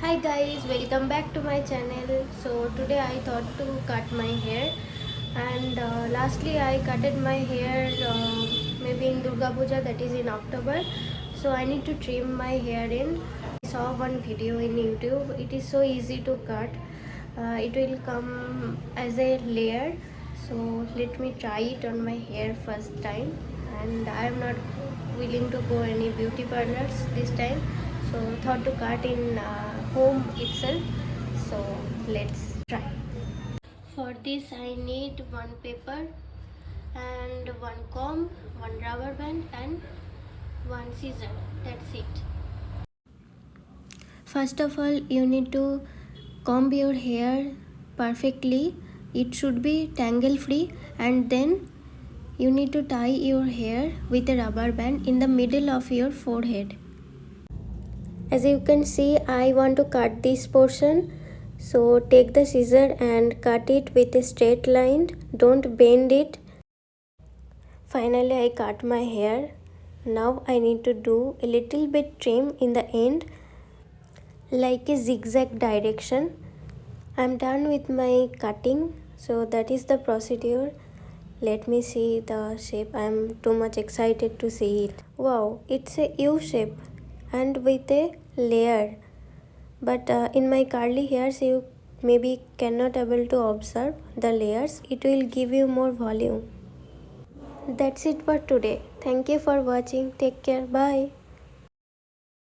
Hi guys, welcome back to my channel. So today I thought to cut my hair, and lastly I cutted my hair maybe in Durgapuja, that is in October. So I need to trim my hair in. I saw one video in YouTube. It is so easy to cut. It will come as a layer. So let me try it on my hair first time, and I am not willing to go any beauty parlors this time, so thought to cut in home itself. So let's try. For this I need one paper and one comb, one rubber band and one scissor. That's it. First of all, you need to comb your hair perfectly. It should be tangle free, and then you need to tie your hair with a rubber band in the middle of your forehead. As you can see, I want to cut this portion, so take the scissor and cut it with a straight line. Don't bend it. Finally, I cut my hair. Now I need to do a little bit trim in the end, like a zigzag direction. I'm done with my cutting, so that is the procedure. Let me see the shape. I'm too much excited to see it. Wow, it's a U shape and with a layer. But in my curly hairs, you maybe cannot able to observe the layers. It will give you more volume. That's it for today. Thank you for watching. Take care. Bye.